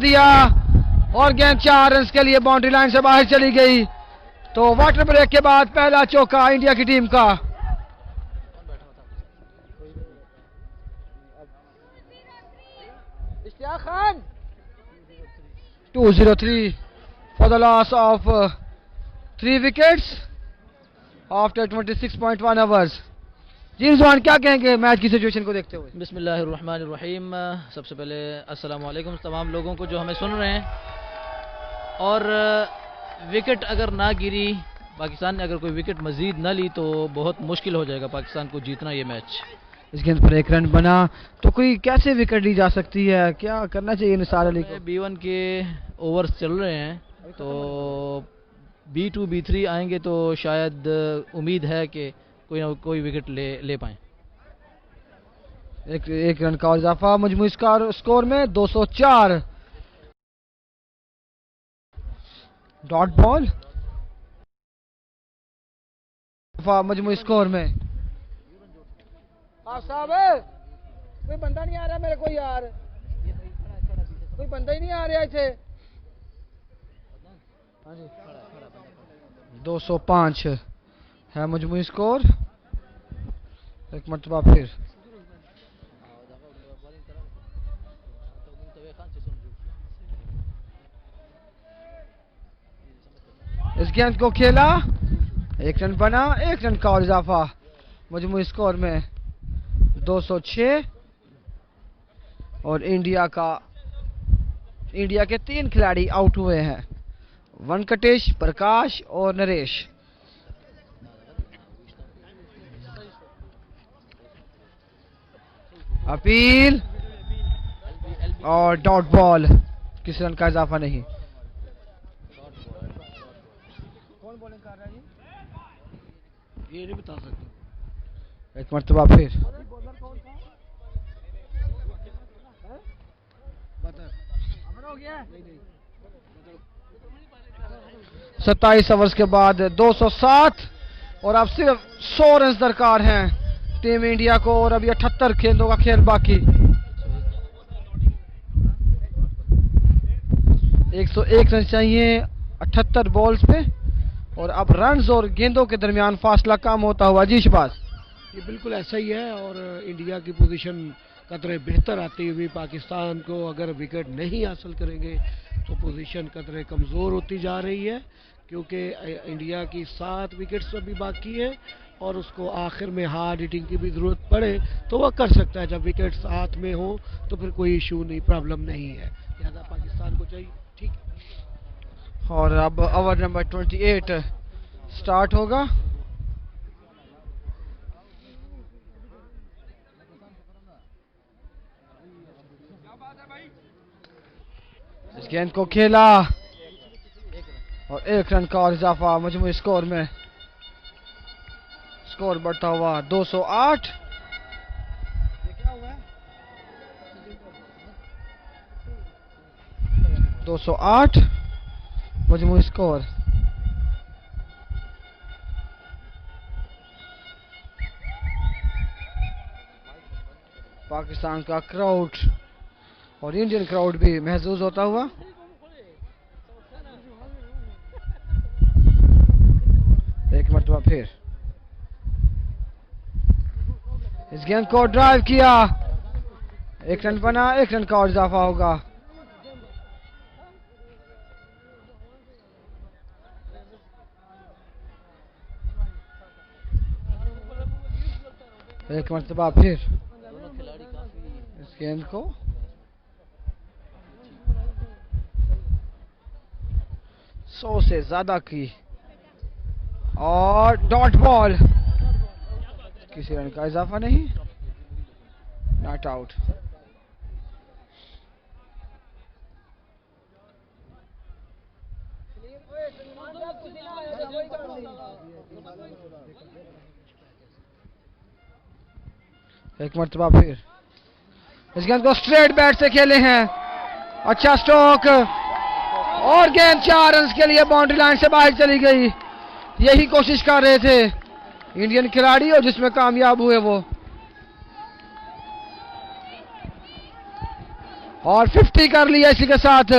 दिया और गेंद 4 रन के लिए बाउंड्री लाइन से बाहर चली गई। तो वाटर ब्रेक के बाद पहला चौका इंडिया की टीम का। Ishtiyaq Khan 203 for the loss of 3 wickets after 26.1 hours। जी रिजवान क्या कहेंगे मैच की सिचुएशन को देखते हुए? बिस्मिल्लाहिर्रहमानिर्रहीम। सबसे पहले अस्सलाम वालेकुम तमाम लोगों को जो हमें सुन रहे हैं। और विकेट अगर ना गिरी, पाकिस्तान ने अगर कोई विकेट मजीद ना ली तो बहुत मुश्किल हो जाएगा पाकिस्तान को जीतना ये मैच। इस गेंद पर 1 रन बना तो कोई कैसे विकेट ली जा सकती है, क्या करना चाहिए निसार अली को? B1 के ओवर्स चल रहे हैं तो B2 B3 आएंगे तो शायद उम्मीद है कि कोई ना कोई विकेट ले पाएं। एक रन का इजाफा मजमूई स्कोर में 204। डॉट बॉल मजमूई स्कोर में। आप साहब कोई बंदा नहीं आ रहा मेरे को यार, कोई बंदा ही नहीं आ रहा इसे। 205 है मजमूई स्कोर। एक मरतबा फिर इस गेंद को खेला, 1 रन बना, 1 रन का और इजाफा मजमूई स्कोर में 206। और इंडिया के 3 खिलाड़ी आउट हुए हैं, वेंकटेश, प्रकाश और नरेश। अपील और डॉट बॉल, किसी रन का इजाफा नहीं। कौन बॉलिंग कर रहा है ये नहीं बता सकते। एक मरतबा फिर 27 ओवर्स के बाद 207 और अब सिर्फ 100 रन दरकार हैं टीम इंडिया को और अभी 78 गेंदों का खेल बाकी। 101 रन चाहिए 78 बॉल्स पे और अब रन्स और गेंदों के दरमियान फासला कम होता हुआ। जी शबाज, ये बिल्कुल ऐसा ही है और इंडिया की पोजीशन कतरे बेहतर आती हुई पाकिस्तान को अगर विकेट नहीं हासिल करेंगे तो पोजीशन कतरे कमज़ोर होती जा रही है, क्योंकि इंडिया की 7 विकेट्स अभी बाकी है और उसको आखिर में हार्ड हिटिंग की भी ज़रूरत पड़े तो वह कर सकता है। जब विकेट्स हाथ में हो तो फिर कोई इशू नहीं, प्रॉब्लम नहीं है, लिहाजा पाकिस्तान को चाहिए। ठीक है, और अब ओवर नंबर 28 स्टार्ट होगा। इस गेंद को खेला और 1 रन का और इजाफा मजमूई स्कोर में। स्कोर बढ़ता हुआ 208। ये क्या हुआ है? 208 मजमूई स्कोर। पाकिस्तान का क्राउड और इंडियन क्राउड भी महसूस होता हुआ। एक मरतबा फिर इस गेंद को ड्राइव किया, 1 रन बना, 1 रन का और इजाफा होगा। एक मरतबा फिर इस गेंद को सौ से ज्यादा की और डॉट बॉल, किसी रन का इजाफा नहीं, नॉट आउट। एक मरतबा फिर इस गेंद को स्ट्रेट बैट से खेले हैं, अच्छा स्ट्रोक और गेंद 4 रन के लिए बाउंड्री लाइन से बाहर चली गई। यही कोशिश कर रहे थे इंडियन खिलाड़ी और जिसमें कामयाब हुए वो। और 50 कर लिया इसी के साथ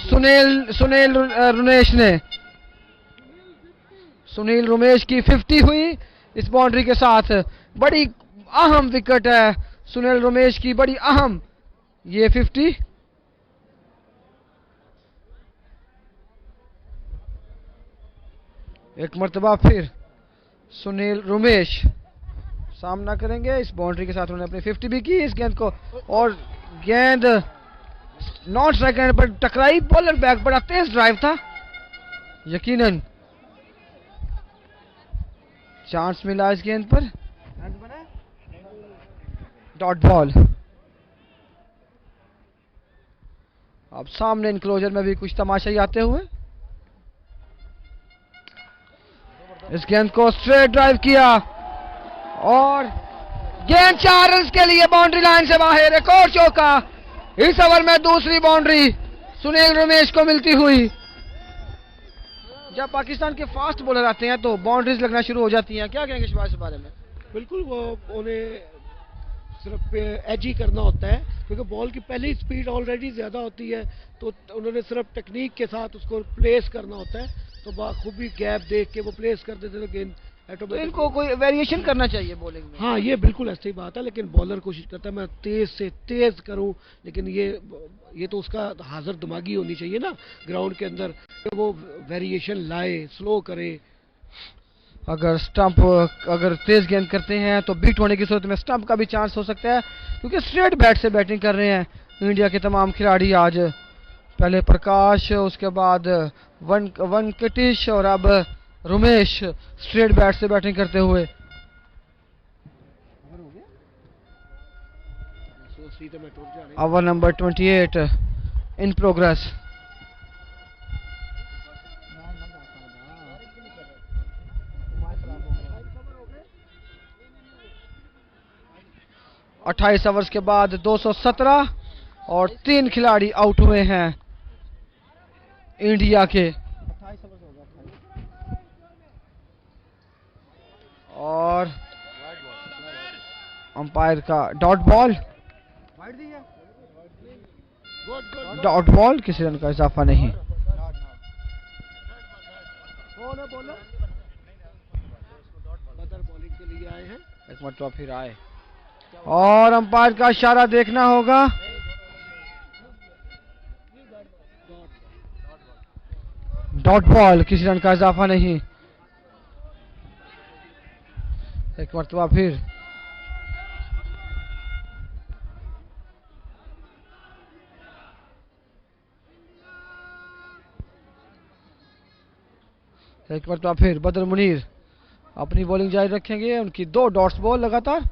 सुनील रुमेश ने। सुनील रुमेश की 50 हुई इस बाउंड्री के साथ। बड़ी अहम विकेट है सुनील रुमेश की, बड़ी अहम ये 50। एक मर्तबा फिर सुनील रुमेश सामना करेंगे इस बाउंड्री के साथ। उन्होंने अपनी 50 भी की इस गेंद को, और गेंद नॉन स्ट्राइक एंड पर टकराई। बॉलर बैक, बड़ा तेज ड्राइव था, यकीनन चांस मिला इस गेंद पर। Dot ball. अब सामने इनक्लोजर में भी कुछ तमाशाई आते हुए। इस गेंद को स्ट्रेट ड्राइव किया और गेंद 4 रन के लिए बाउंड्री लाइन से बाहर। एक और चौका इस ओवर में, दूसरी बाउंड्री सुनील रमेश को मिलती हुई। जब पाकिस्तान के फास्ट बॉलर आते हैं तो बाउंड्रीज लगना शुरू हो जाती हैं। क्या कहेंगे इस बारे में? बिल्कुल, वो उन्हें सिर्फ एज ही करना होता है, क्योंकि बॉल की पहली स्पीड ऑलरेडी ज़्यादा होती है, तो उन्होंने सिर्फ टेक्निक के साथ उसको प्लेस करना होता है। तो खूब ही गैप देख के वो प्लेस कर देते, तो गेंद तो इनको कोई वेरिएशन करना चाहिए बॉलिंग में। हाँ, ये बिल्कुल ऐसी बात है, लेकिन बॉलर कोशिश करता है मैं तेज से तेज करूं, लेकिन ये तो उसका हाजिर दिमागी होनी चाहिए ना ग्राउंड के अंदर, कि वो वेरिएशन लाए, स्लो करे। अगर तेज गेंद करते हैं तो बीट होने की सूरत में स्टंप का भी चांस हो सकता है, क्योंकि स्ट्रेट बैट से बैटिंग कर रहे हैं इंडिया के तमाम खिलाड़ी आज। पहले प्रकाश, उसके बाद वेंकटेश और अब रुमेश स्ट्रेट बैट से बैटिंग करते हुए। Over number 28 in progress. अट्ठाईस ओवर्स के बाद 217 और 3 खिलाड़ी आउट हुए हैं इंडिया के। और अंपायर का डॉट बॉल, किसी रन का इजाफा नहीं। बॉलिंग के लिए आए हैं, एक मरतबा फिर आए और अंपायर का इशारा देखना होगा। डॉट बॉल, किसी रन का इजाफा नहीं। एक मरतबा फिर बदर मुनीर अपनी बॉलिंग जारी रखेंगे। उनकी 2 डॉट्स बॉल लगातार।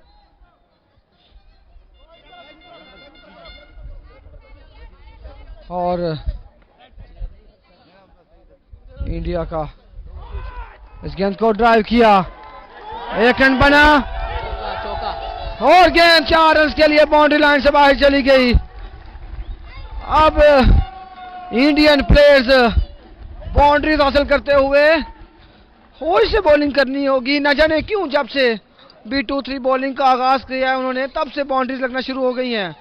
और इंडिया का इस गेंद को ड्राइव किया, 1 रन बना और गेंद 4 रन के लिए बाउंड्री लाइन से बाहर चली गई। अब इंडियन प्लेयर्स बाउंड्रीज हासिल करते हुए होश से बॉलिंग करनी होगी। न जाने क्यों जब से B23 बॉलिंग का आगाज किया है उन्होंने, तब से बाउंड्रीज लगना शुरू हो गई हैं।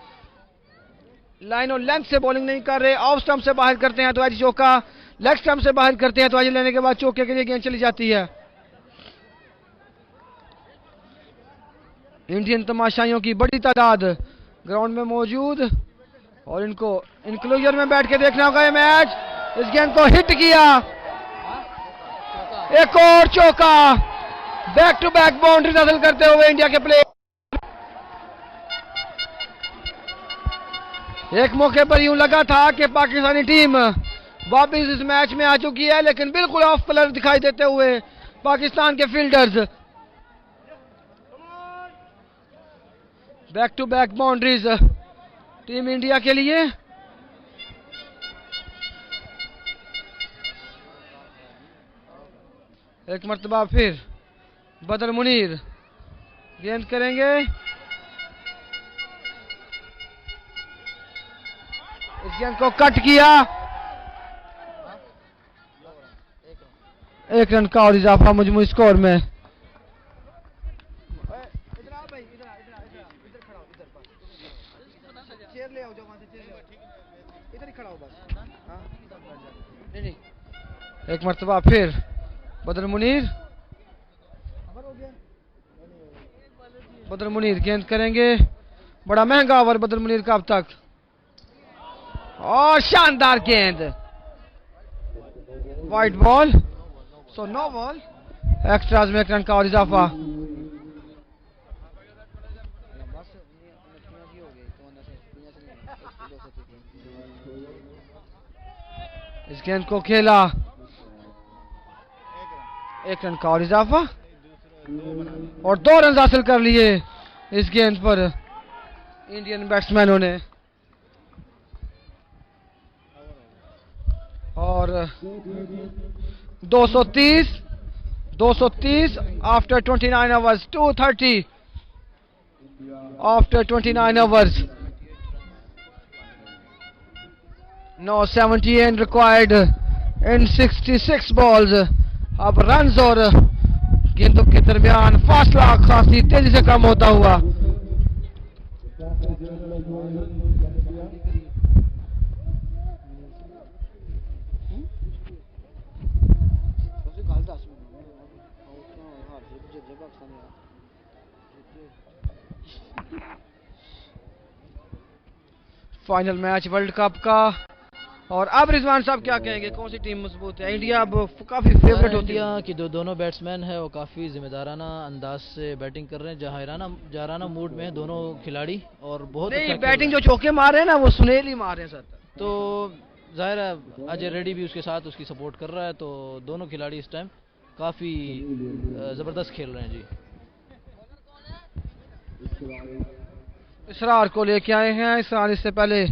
लाइन और लेंथ से बॉलिंग नहीं कर रहे। ऑफ स्टंप से बाहर करते हैं तो आज चौका, लेग स्टंप से बाहर करते हैं तो आज लेने के बाद चौके के लिए गेंद चली जाती है। इंडियन तमाशाइयों की बड़ी तादाद ग्राउंड में मौजूद, और इनको इनक्लोजर में बैठ के देखना होगा ये मैच। इस गेंद को हिट किया, एक और चौका। बैक टू बैक बाउंड्री हासिल करते हुए इंडिया के प्लेयर। एक मौके पर यूं लगा था कि पाकिस्तानी टीम वापस इस मैच में आ चुकी है, लेकिन बिल्कुल ऑफ कलर दिखाई देते हुए पाकिस्तान के fielders. Back to back boundaries team India के लिए। एक मर्तबा फिर बदर मुनीर गेंद करेंगे। इस गेंद को कट किया, 1 रन का और इजाफा मजमूई स्कोर में। चेयर ले आओ जवान एक मरतबा फिर बदर मुनीर, बदर मुनीर गेंद करेंगे, बड़ा महंगा ओवर बदर मुनीर का अब तक, और शानदार गेंद, wide ball, so no ball, extras में एक रन का और इजाफा। इस गेंद को खेला, एक रन का और इजाफा, और 2 रन हासिल कर लिए इस गेंद पर इंडियन बैट्समैनों ने। और 230 after 29 overs, 230 after 29 overs, no 78 required in 66 balls. अब रन्स और गेंदों के दरमियान फासला खासी तेजी से कम होता हुआ। फाइनल मैच वर्ल्ड कप का, और अब रिजवान साहब क्या कहेंगे, कौन सी टीम मजबूत है? इंडिया अब काफी फेवरेट होती है। इंडिया की दोनों बैट्समैन है वो काफ़ी जिम्मेदाराना अंदाज से बैटिंग कर रहे हैं, जाराना मूड में है दोनों खिलाड़ी, और बहुत नहीं, अच्छा खेल बैटिंग रहे जो चौके मार रहे हैं ना वो सुनेली मार रहे हैं सर। हैं। तो जाहिर है अजय रेड्डी भी उसके साथ उसकी सपोर्ट कर रहा है, तो दोनों खिलाड़ी इस टाइम काफ़ी ज़बरदस्त खेल रहे हैं जी। इसरार को लेके आए हैं, इसरार इससे पहले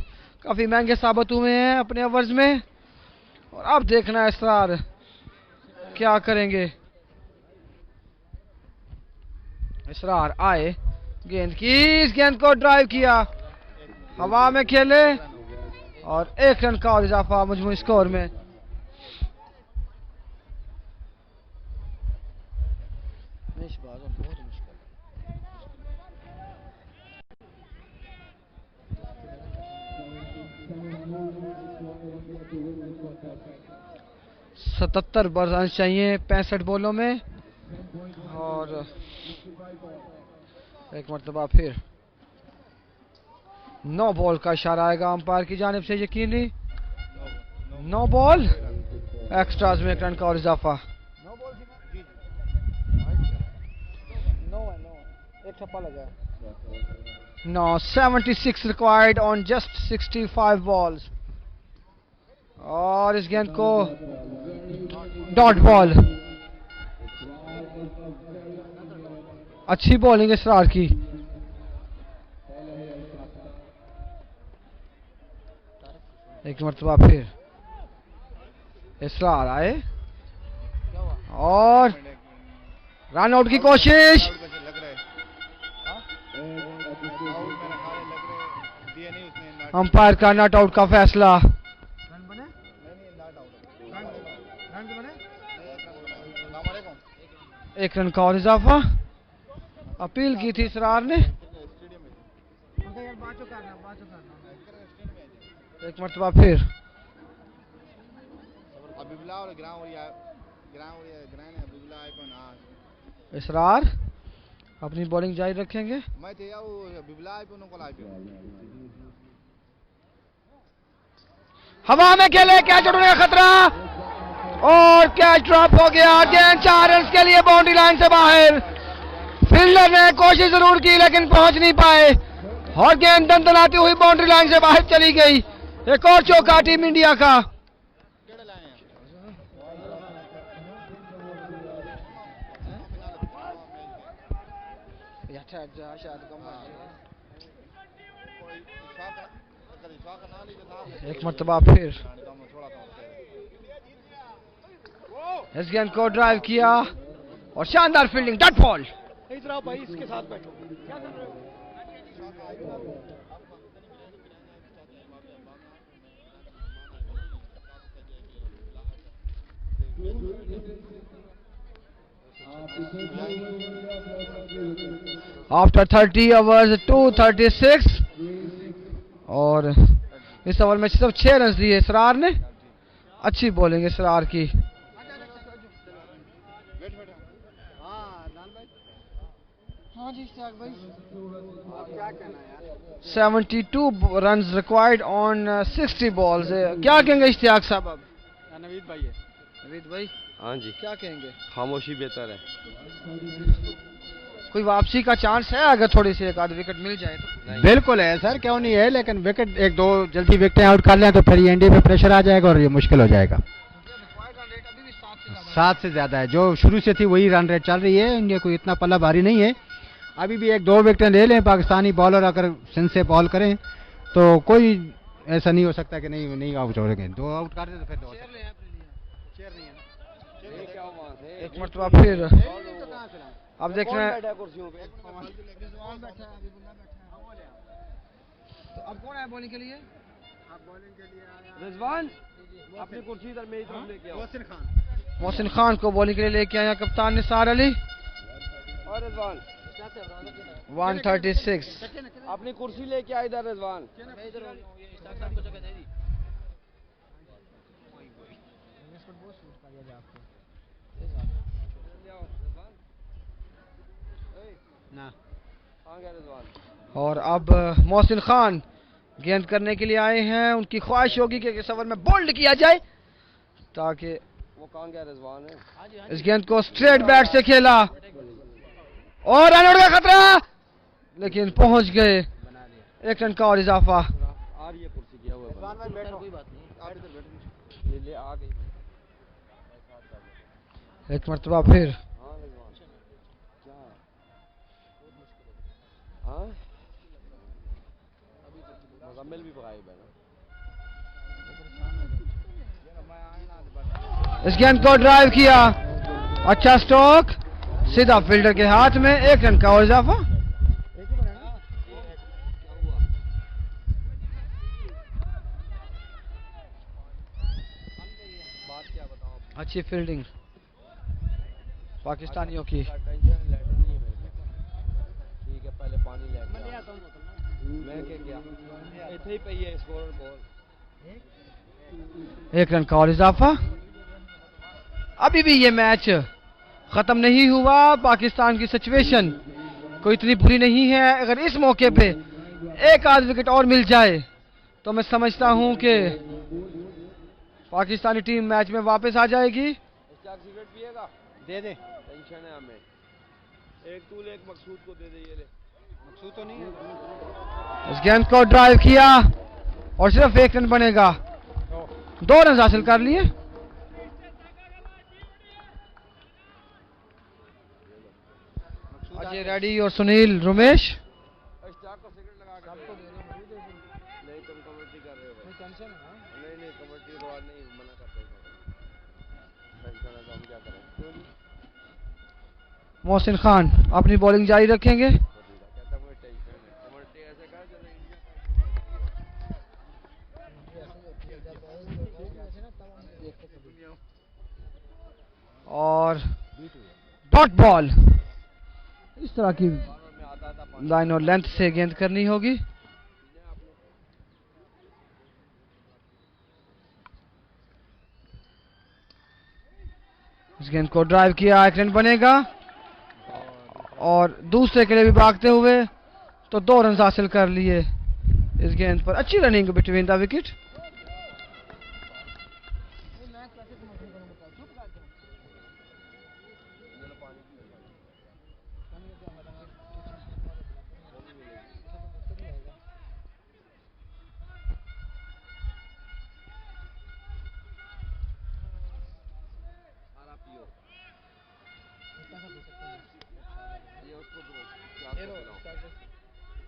काफी महंगे साबित हुए हैं अपने ओवर्स में, और अब देखना है इसरार क्या करेंगे। इसरार आए, गेंद की, इस गेंद को ड्राइव किया, हवा में खेले, और 1 रन का और इजाफा मजमूई स्कोर में। सतहत्तर रन चाहिए 65 बॉलों में, और एक मरतबा फिर 9 बॉल का इशारा आएगा अंपायर की जानिब से, यकीनी 9 बॉल, एक्स्ट्राज में 1 रन का और इजाफा। No, 76 required on just 65 balls, और इस गेंद को डॉट बॉल। अच्छी बॉलिंग इसरार की, एक मरतबा फिर इसरार आए, और रन आउट की कोशिश, अंपायर का नॉट आउट का फैसला। एक रन का और इजाफा, अपील की थी इसरार ने। एक मरतबा फिर इसरार अपनी बॉलिंग जारी रखेंगे। हवा में खेले, कैच उड़ने का खतरा, और कैच ड्रॉप हो गया। गेंद 4 रन के लिए बाउंड्री लाइन से बाहर। फील्डर ने कोशिश जरूर की लेकिन पहुंच नहीं पाए, और गेंद दंदनाती हुई बाउंड्री लाइन से बाहर चली गई। एक और चौका टीम इंडिया का। एक मरतबा फिर इस गेंद को ड्राइव किया, और शानदार फील्डिंग, डॉट बॉल। इधर आओ भाई, इसके साथ बैठो। आफ्टर 30 ओवर्स 236, और इस ओवर में सिर्फ 6 रन दिए इसरार ने। अच्छी बॉलिंग इसरार की। 72 runs required on 60 balls। क्या कहेंगे इश्तियाक साहब अब? नवीद भाई है। नवीद भाई हाँ जी, क्या कहेंगे? खामोशी बेहतर है। कोई वापसी का चांस है अगर थोड़ी सी एक आध विकेट मिल जाए तो? बिल्कुल है सर, क्यों नहीं है, लेकिन विकेट एक दो जल्दी विकेटें आउट कर लें तो फिर ये इंडिया पे प्रेशर आ जाएगा और ये मुश्किल हो जाएगा। 7 से ज़्यादा है, जो शुरू से थी वही रन रेट चल रही है। इंडिया को इतना पल्ला भारी नहीं है। अभी भी एक दो विकेटें ले लें पाकिस्तानी बॉलर अगर सिंध से बॉल करें तो कोई ऐसा नहीं हो सकता कि नहीं आउट हो गए। 2 आउट कर दे तो फिर दो एक मरतबा फिर अब देख रहे हैं। तो अब कौन है बॉलिंग के लिए? रिजवान अपनी कुर्सी इधर मेरी तरफ लेके आओ। मोहसिन खान को बॉलिंग के लिए लेके आया कप्तान निसार अली। और रिजवान 136। अपनी कुर्सी लेके आ इधर रिजवान। कहाँ गया रिजवान? और अब मोहसिन खान गेंद करने के लिए आए हैं। उनकी ख्वाहिश होगी कि इस ओवर में बोल्ड किया जाए ताकि वो कहाँ गया रिजवान है? इस गेंद को स्ट्रेट बैट से खेला और रन आउट का खतरा, लेकिन पहुंच गए। 1 रन का और इजाफा। आ रही है कुर्सी किया हुआ है। कोई बात नहीं, आप इधर बैठो। ये ले आ गई। एक मरतबा फिर हाँ रिजवान क्या? हाँ मुकम्मल भी पकाई बना। इस गेंद को ड्राइव किया। अच्छा स्ट्रोक सीधा फील्डर के हाथ में। 1 रन का और इजाफा। अच्छी फील्डिंग पाकिस्तानियों की। टेंशन लेटर नहीं है मेरे को। ठीक है पहले पानी लेके आओ। मैं क्या किया? इतने ही पे ही है स्कोर बॉल। 1 रन का और इजाफा। अभी भी ये मैच खत्म नहीं हुआ। पाकिस्तान की सिचुएशन कोई इतनी बुरी नहीं है। अगर इस मौके पे एक आध विकेट और मिल जाए तो मैं समझता हूं कि पाकिस्तानी टीम मैच में वापस आ जाएगी। सिगरेट पिएगा? दे दे। टेंशन है हमें। एक तूल एक मकसूद को दे दे। ये ले मकसूद तो नहीं है। इस गेंद को ड्राइव किया और सिर्फ 1 रन बनेगा। 2 रन हासिल कर लिए। अजय रेड्डी और सुनील रोमेश। को सिगरेट लगा के सबको दे रहे हो। नहीं तुम कमेंट्री कर रहे हो भाई। टेंशन है। नहीं कमेंट्री तो आज नहीं मना करते हैं। टेंशन है तो हम क्या करें? क्यों नहीं? मोहसिन खान अपनी बॉलिंग जारी रखेंगे। कहता मुझे टेंशन है। कमेंट्री ऐसे कर जैसे इंडिया और डॉट बॉल। इस तरह की लाइन और लेंथ से गेंद करनी होगी। इस गेंद को ड्राइव किया। 1 रन बनेगा और दूसरे के लिए भी भागते हुए तो 2 रन हासिल कर लिए इस गेंद पर। अच्छी रनिंग बिटवीन द विकेट।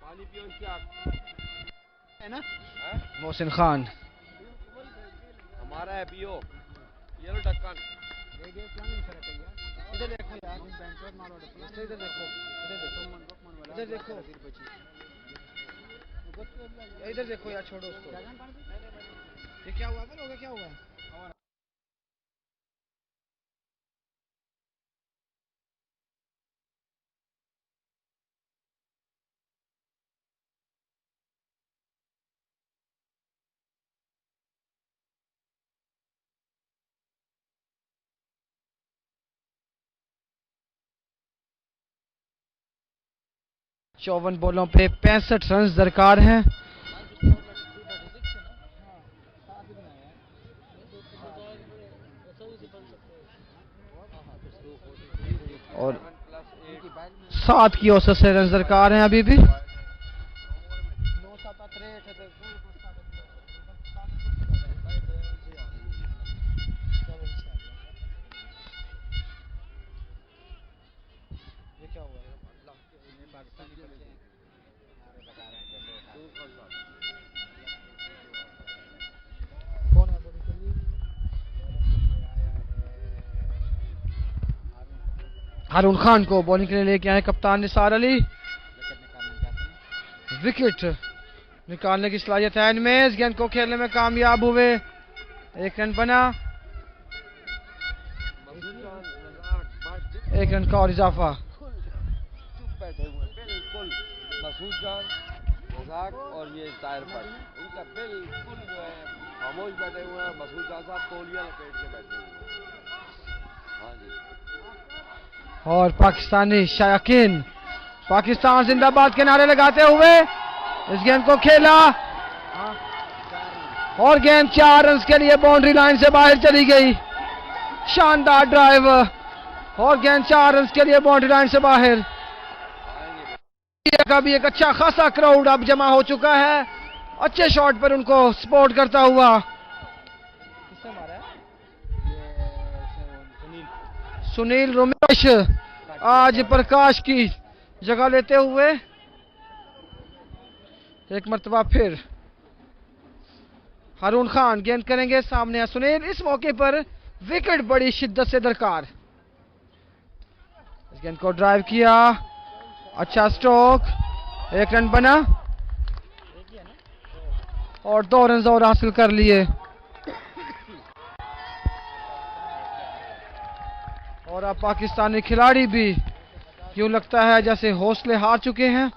पानी पियो इससे है ना? मोहसिन खान हमारा है पियो। ये लो ढक्कन। इधर देखो यार। इधर देखो इधर देखो इधर देखो यार। छोड़ो उसको। ये क्या हुआ? बोलोगे क्या हुआ? 54 बॉलों पे 65 रन दरकार हैं। और 7 की औसत से रन दरकार हैं अभी भी। हारून खान को बॉलिंग के लिए लेके आए कप्तान निसार अली। विकेट निकालने की सलाहियत है इनमें। इस गेंद को खेलने में कामयाब हुए, 1 रन बना, 1 रन का और इजाफा। बैठे हुए बिल्कुल मसूद जान, रज़ाक और ये ताहिर भट्ट, इनका बिल्कुल जो है खामोश बैठे हुए हैं। मसूद जान साहब तौलिया लपेट के बैठे हुए हैं। हाँ जी। और पाकिस्तानी शायकीन पाकिस्तान जिंदाबाद के नारे लगाते हुए इस गेंद को खेला और गेंद 4 रन के लिए बाउंड्री लाइन से बाहर चली गई। शानदार ड्राइव और गेंद 4 रन के लिए बाउंड्री लाइन से बाहर। का भी एक अच्छा खासा क्राउड अब जमा हो चुका है, अच्छे शॉट पर उनको सपोर्ट करता हुआ। सुनील रमेश आज प्रकाश की जगह लेते हुए एक मर्तबा फिर हारून खान गेंद करेंगे, सामने है सुनील। इस मौके पर विकेट बड़ी शिद्दत से दरकार। इस गेंद को ड्राइव किया, अच्छा स्ट्रोक, 1 रन बना और 2 रन और हासिल कर लिए। और अब पाकिस्तानी खिलाड़ी भी यूं लगता है जैसे हौसले हार चुके हैं।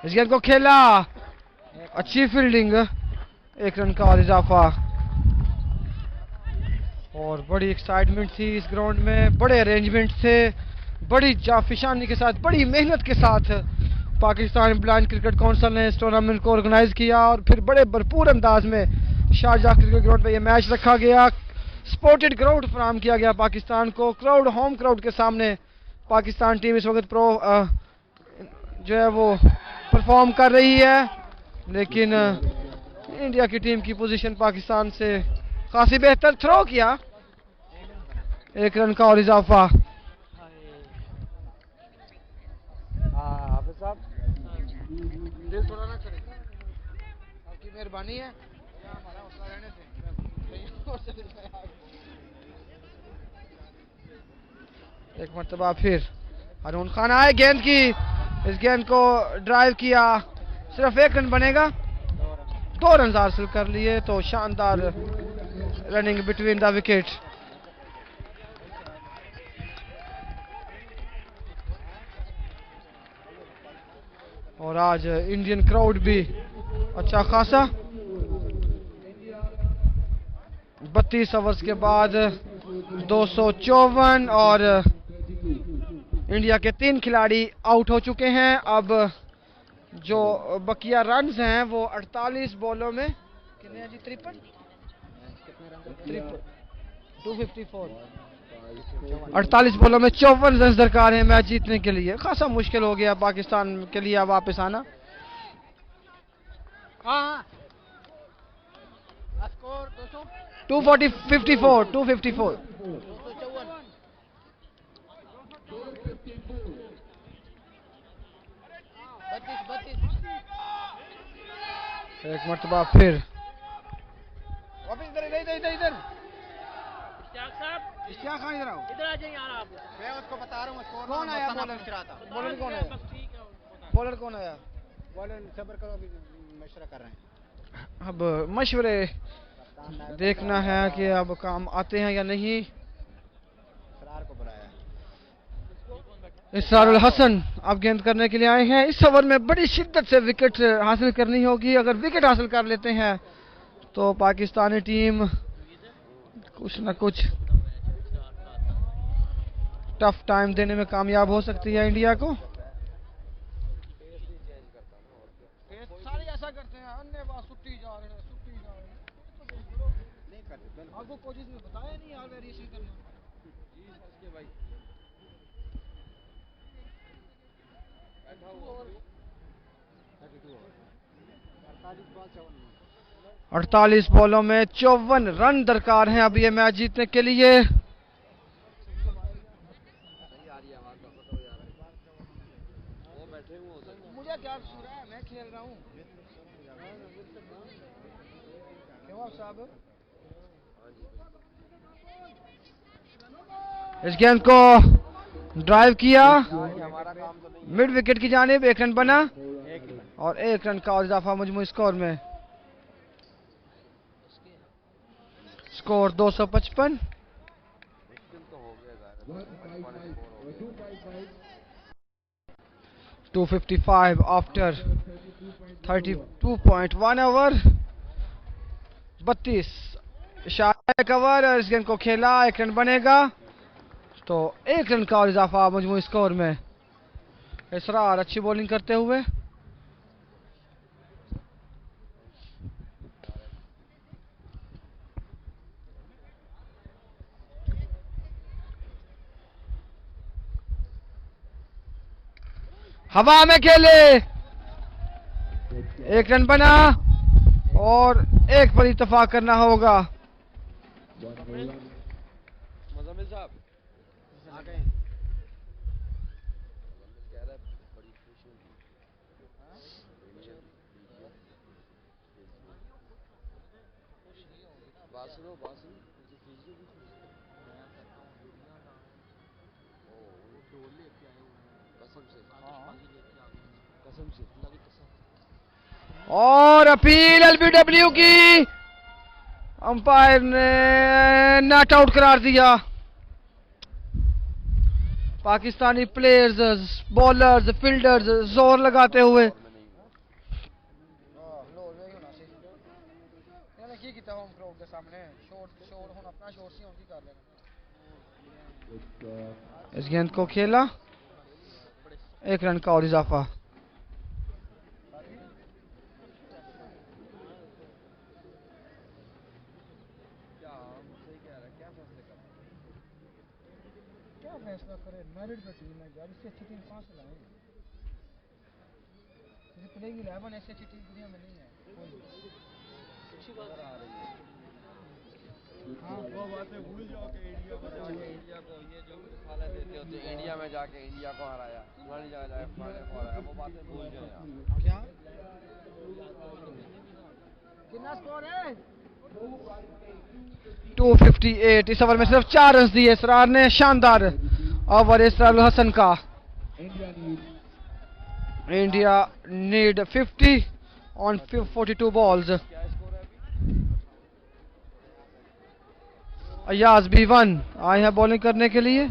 इस गेंद को खेला, अच्छी फील्डिंग, 1 रन का और इजाफा। और बड़ी एक्साइटमेंट थी इस ग्राउंड में, बड़े अरेंजमेंट थे, बड़ी जाफिशानी के साथ, बड़ी मेहनत के साथ पाकिस्तान ब्लाइंड क्रिकेट काउंसिल ने इस टूर्नामेंट को ऑर्गेनाइज किया और फिर बड़े भरपूर अंदाज में शारजाह क्रिकेट ग्राउंड पे ये मैच रखा गया। सपोर्टेड क्राउड फराहम किया गया पाकिस्तान को। क्राउड, होम क्राउड के सामने पाकिस्तान टीम इस वक्त जो है वो परफॉर्म कर रही है, लेकिन इंडिया की टीम की पोजीशन पाकिस्तान से काफी बेहतर। थ्रो किया, 1 रन का और इजाफा। हाफिज साहब दिल थोड़ा ना चले, आपकी मेहरबानी है, हमारा हौसला रहने दें। एक मर्तबा फिर हारून खान आए गेंद की, इस गेंद को ड्राइव किया, सिर्फ 1 रन बनेगा, 2 रन हासिल कर लिए। तो शानदार रनिंग बिटवीन द विकेट। और आज इंडियन क्राउड भी अच्छा खासा, 32 ओवर्स के बाद 254 और इंडिया के 3 खिलाड़ी आउट हो चुके हैं। अब जो बकिया रन्स हैं वो 48 बॉलों में कितने हैं जी? 53 254, 48 बॉलों में 54 रन दरकार है मैच जीतने के लिए। खासा मुश्किल हो गया पाकिस्तान के लिए वापस आना। स्कोर 254 254। एक मरतबा फिर वापस इधर इश्तियाक खान इधर आओ, इधर आ जाइए यार आप। मैं उसको बता रहा हूँ स्कोर। कौन आया बॉलर? बॉलर कौन आया? बॉलर कौन आया? बॉलर सब्र करो, अभी मशवरा कर रहे हैं। अब मशवरे देखना है कि अब काम आते हैं या नहीं। सरार को बुलाया। इसरारुल हसन अब गेंद करने के लिए आए हैं। इस ओवर में बड़ी शिद्दत से विकेट हासिल करनी होगी। अगर विकेट हासिल कर लेते हैं तो पाकिस्तानी टीम कुछ न कुछ टफ टाइम देने में कामयाब हो सकती है इंडिया को। सारे ऐसा करते हैं, अन्य बात सुट्टी जा रहे हैं, सुट्टी जा रहे हैं। आपको कोचिंग में बताया नहीं यार वेरिएशन करना। भाई 48 बॉलों में 54 रन दरकार हैं अब ये मैच जीतने के लिए। मुझे क्या कसूर है, मैं खेल रहा हूँ। साहब इस गेंद को ड्राइव किया मिड विकेट की जानिब, 1 रन बना और 1 रन का और इजाफा मजमूई स्कोर में। स्कोर 255। 255 after 32.1 over. 32 शायद ओवर और इस गेंद को खेला, 1 रन बनेगा तो 1 रन का और इजाफा मजमूई स्कोर में। इसरार अच्छी बॉलिंग करते हुए। हवा में खेले, 1 रन बना और 1 पर इत्तेफाक करना होगा। मुज़म्मिल साहब आ गए। और अपील एलबीडब्ल्यू की, अंपायर ने नॉट आउट करार दिया। पाकिस्तानी प्लेयर्स, बॉलर्स, फील्डर्स जोर लगाते हुए इस गेंद को खेला, 1 रन का और इजाफा। क्या फैसला करे, मेरिट पे टीम है यार, इससे अच्छी टीम कहां से लाएं? ये प्लेइंग 11 ऐसी अच्छी टीम दुनिया में नहीं है कोई। अच्छी बात आ रही है। हाँ वो बातें भूल जाओ कि इंडिया को जाके इंडिया को ये जो मिसालें देते होते, इंडिया में जाके इंडिया को हराया, फलानी जगह जाके फलाने को हराया, वो बातें भूल जाओ यार। क्या कितना स्कोर है? 258। इस ओवर में सिर्फ 4 रन दिए इसरार ने। शानदार ओवर इसरार हसन का। India need 50 on 42 balls. Ayaz B1 आए हैं बॉलिंग करने के लिए।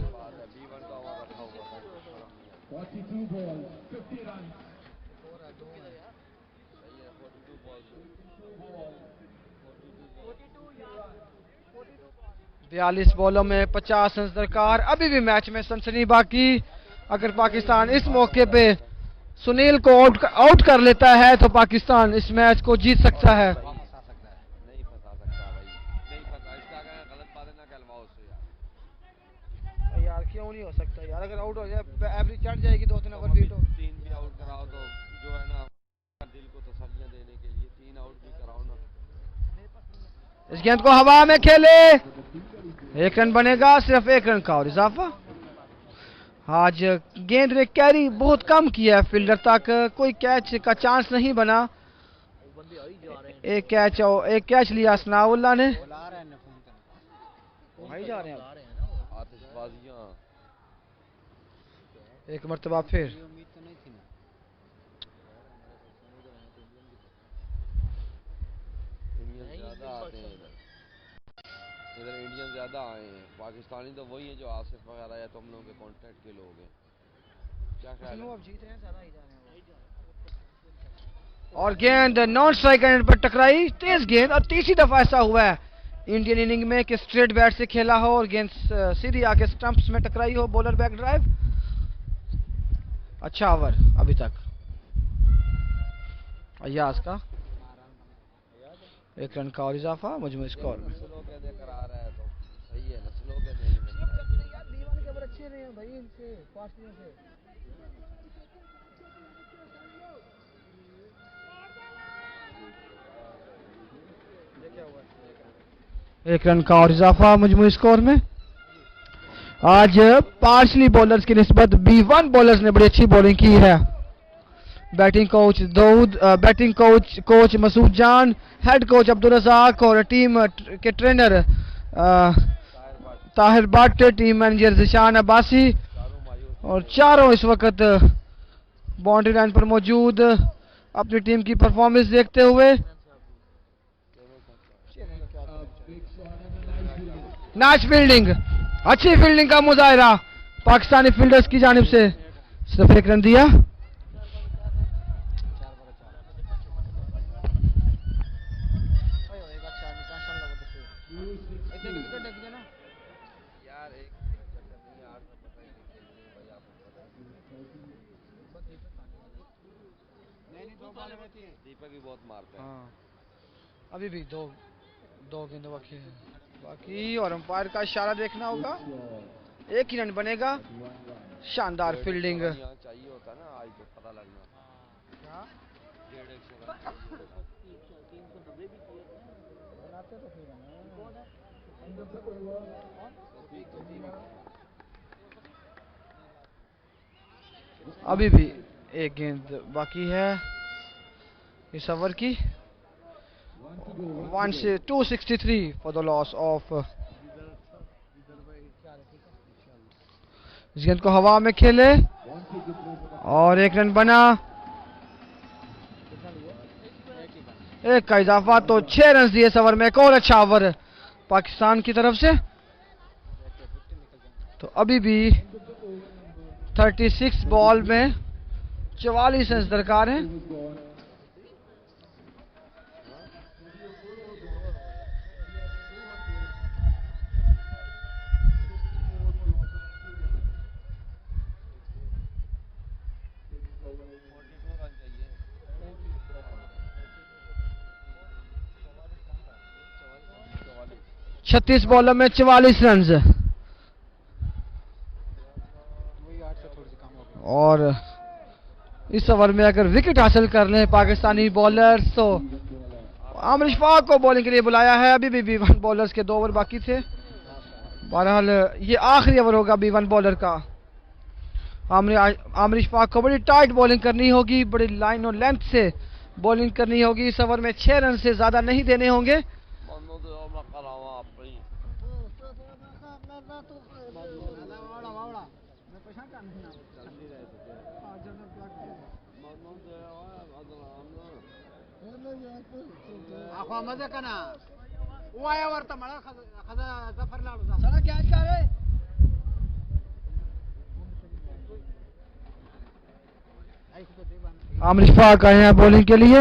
बयालीस बॉलों में 50 रन दरकार। अभी भी मैच में सनसनी बाकी। अगर पाकिस्तान इस मौके पे सुनील को आउट कर लेता है तो पाकिस्तान इस मैच को जीत सकता है। यार क्यों नहीं हो सकता यार, अगर आउट हो जाए एवरेज चढ़ जाएगी, 2-3 ओवर बीट हो। 3 भी आउट कराओ तो जो है ना, दिल को तसल्लियां देने के लिए 3 आउट भी कराओ ना। इस गेंद को हवा में खेले, 1 रन बनेगा, सिर्फ 1 रन का और इजाफा। आज गेंद ने कैरी बहुत कम किया है, फील्डर तक कोई कैच का चांस नहीं बना। एक कैच लिया सनाउल्लाह ने। भाई जा रहे हैं आतिशबाजियां एक मरतबा फिर। इधर इंडियन ज्यादा आए हैं। पाकिस्तानी तो वही है जो आसिफ वगैरह या तुम लोगों के कॉन्ट्रैक्ट के लोग हैं। क्या ख्याल है? और गेंद नॉन स्ट्राइक एंड पर टकराई, तेज गेंद, और तीसरी दफा ऐसा हुआ है इंडियन इनिंग में कि स्ट्रेट बैट से खेला हो और गेंद सीधी आके स्टंप्स में टकराई हो। बॉलर बैक ड्राइव, अच्छा ओवर अभी तक अयाज का, 1 रन का और इजाफा मजमू स्कोर में। नस्लों के देकर आ रहा है तो सही है, नस्लों के नहीं एक रन का और इजाफा मजमू स्कोर में। आज पार्सली बॉलर्स की निस्बत B1 बॉलर्स ने बड़ी अच्छी बॉलिंग की है। Batting coach Dawood, batting coach Masood Jan, head coach Abdul Razzaq और टीम के trainer Tahir Bhatt, team manager Zeeshan Abbasi, और चारों इस वक्त बाउंड्री लाइन पर मौजूद अपनी टीम की परफॉर्मेंस देखते हुए। नाइस फील्डिंग, अच्छी फील्डिंग का मुजाहिरा पाकिस्तानी फील्डर्स की जानिब से। सिर्फ 1 रन दिया। यार एक दीपक भी बहुत मारते हैं। हाँ, अभी भी दो गेंद बाकी है बाकी, और अंपायर का इशारा देखना होगा। 1 ही रन बनेगा। शानदार फील्डिंग। यहाँ चाहिए होता है ना, आज तो पता लगना 150 रन चाहिए होता। अभी भी 1 गेंद बाकी है इस ओवर की। 263 फॉर द लॉस ऑफ। इस गेंद को हवा में खेले और 1 रन बना। 1 का इजाफा, तो 6 रन दिए इस ओवर में। एक और अच्छा ओवर पाकिस्तान की तरफ से। तो अभी भी 36 बॉल में 44 रन दरकार हैं। छत्तीस बॉलों में 44 रन। और इस ओवर में अगर विकेट हासिल कर लें पाकिस्तानी बॉलर्स तो आमिर इशफाक को बॉलिंग के लिए बुलाया है। अभी भी B1 बॉलर्स के 2 ओवर बाकी थे। बहरहाल ये आखिरी ओवर होगा B1 बॉलर का। आमिर इशफाक को बड़ी टाइट बॉलिंग करनी होगी, बड़ी लाइन और लेंथ से बॉलिंग करनी होगी। इस ओवर में 6 रन से ज्यादा नहीं देने होंगे। आमिर इशफाक आए हैं बॉलिंग के लिए।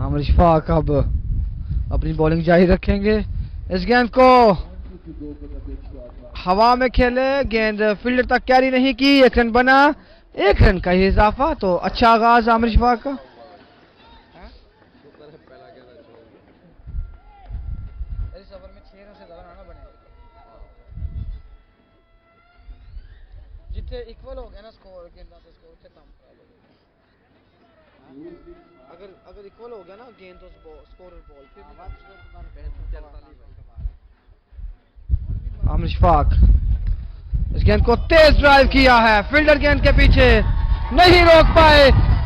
आमिर इशफाक अब अपनी बॉलिंग जारी रखेंगे। इस गेंद को हवा में खेले, गेंद फील्डर तक कैरी नहीं की। 1 रन बना, 1 रन का ही इजाफा। तो अच्छा आगाज आमिर इशफाक का। इस ओवर में 6 रन से ज्यादा ना बने। जितने इक्वल हो गया ना स्कोर, गेंद से स्कोर से कम अगर इक्वल हो गया ना गेंद तो स्कोर और बॉल फिर आमिर इशफाक इस गेंद को तेज ड्राइव किया है। फील्डर गेंद के पीछे नहीं रोक पाए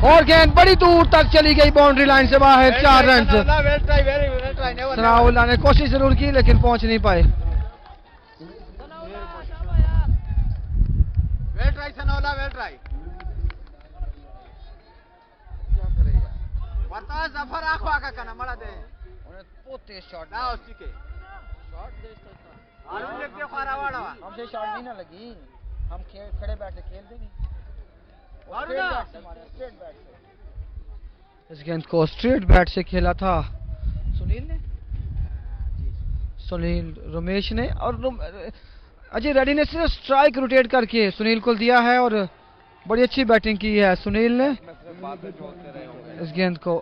और गेंद बड़ी दूर तक चली गई बाउंड्री लाइन से बाहर। 4 रन। सनाउल्लाह ने कोशिश जरूर की लेकिन पहुंच नहीं पाए। हमसे शॉट भी ना लगी, हम खड़े बैठ के खेलते नहीं, स्ट्रेट बैट से। इस गेंद को स्ट्रेट बैट से खेला था सुनील ने, सुनील रमेश ने, और अजय रेड्डी ने सिर्फ स्ट्राइक रोटेट करके सुनील को दिया है और बड़ी अच्छी बैटिंग की है सुनील ने। इस गेंद को